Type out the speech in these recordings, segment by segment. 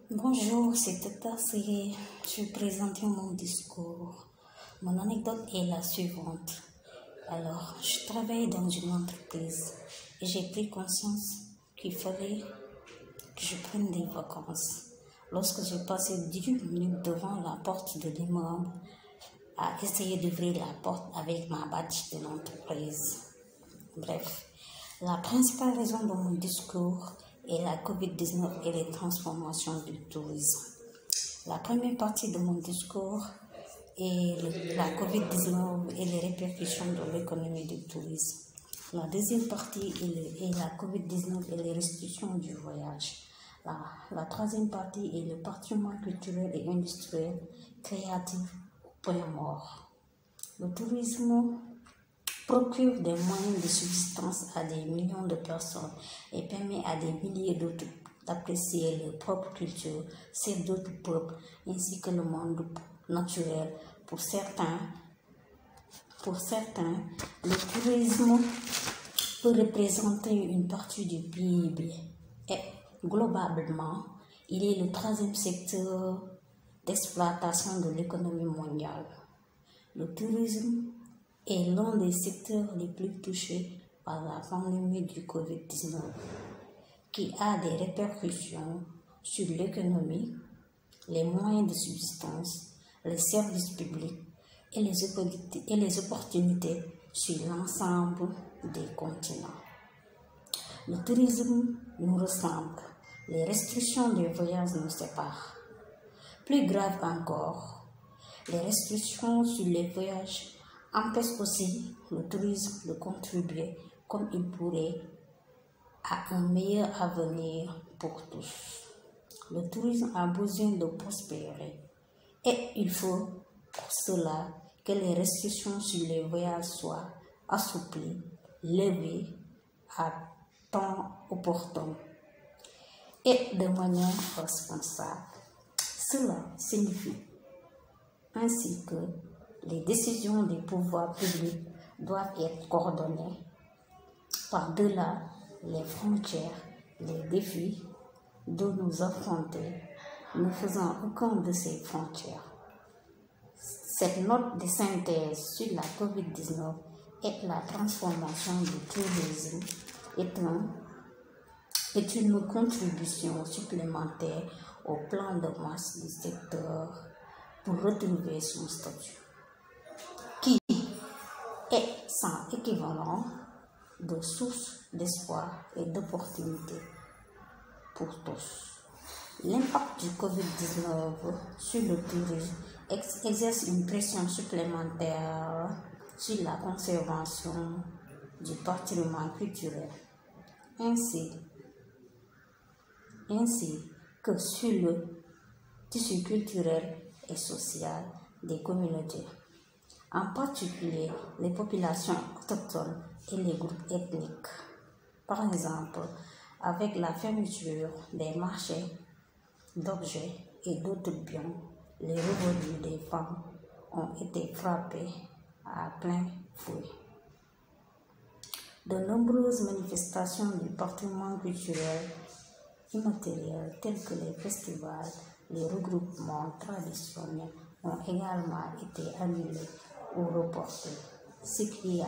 Bonjour, c'est Tata Siri. Je vais présenter mon discours. Mon anecdote est la suivante. Alors, je travaille dans une entreprise et j'ai pris conscience qu'il fallait que je prenne des vacances. Lorsque j'ai passé 10 minutes devant la porte de l'immeuble à essayer d'ouvrir la porte avec ma badge de l'entreprise. Bref, la principale raison de mon discours est la COVID-19 et les transformations du tourisme. La première partie de mon discours est la COVID-19 et les répercussions de l'économie du tourisme. La deuxième partie est la COVID-19 et les restrictions du voyage. La troisième partie est le patrimoine culturel et industriel créatif au point mort. Le tourisme procure des moyens de subsistance à des millions de personnes et permet à des milliers d'autres d'apprécier leur propre culture, celle d'autres peuples, ainsi que le monde naturel. Pour certains, le tourisme peut représenter une partie du PIB et globalement, il est le troisième secteur d'exploitation de l'économie mondiale. Le tourisme est l'un des secteurs les plus touchés par la pandémie du COVID-19, qui a des répercussions sur l'économie, les moyens de subsistance, les services publics et les opportunités sur l'ensemble des continents. Le tourisme nous ressemble, les restrictions des voyages nous séparent. Plus grave encore, les restrictions sur les voyages empêche aussi le tourisme de contribuer comme il pourrait à un meilleur avenir pour tous. Le tourisme a besoin de prospérer et il faut pour cela que les restrictions sur les voyages soient assouplies, levées à temps opportun et de manière responsable. Cela signifie ainsi que les décisions des pouvoirs publics doivent être coordonnées par-delà les frontières, les défis de nous affronter, ne faisant aucun de ces frontières. Cette note de synthèse sur la COVID-19 et la transformation du tourisme est une contribution supplémentaire au plan de masse du secteur pour retrouver son statut, qui est sans équivalent de source d'espoir et d'opportunités pour tous. L'impact du COVID-19 sur le tourisme exerce une pression supplémentaire sur la conservation du patrimoine culturel, ainsi que sur le tissu culturel et social des communautés, en particulier les populations autochtones et les groupes ethniques. Par exemple, avec la fermeture des marchés d'objets et d'autres biens, les revenus des femmes ont été frappés à plein fouet. De nombreuses manifestations du patrimoine culturel immatériel tels que les festivals, les regroupements traditionnels ont également été annulés ou reportés, ce qui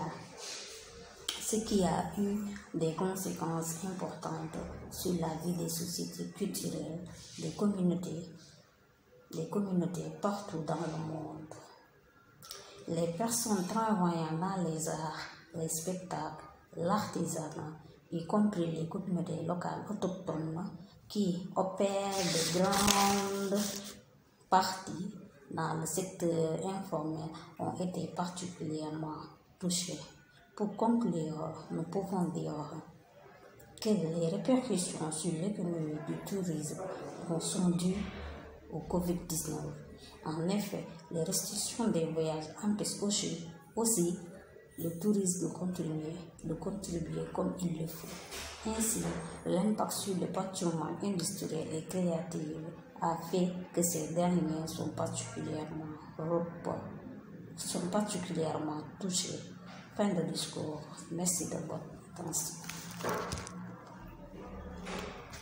a eu des conséquences importantes sur la vie des sociétés culturelles, des communautés partout dans le monde. Les personnes travaillant dans les arts, les spectacles, l'artisanat, y compris les communautés locales autochtones qui opèrent de grandes parties dans le secteur informel ont été particulièrement touchés. Pour conclure, nous pouvons dire que les répercussions sur l'économie du tourisme sont dues au COVID-19. En effet, les restrictions des voyages empêchent aussi le tourisme de contribuer comme il le faut. Ainsi, l'impact sur le patrimoine industriel et créatif a fait que ces derniers sont particulièrement touchés. Fin de discours. Merci de votre attention.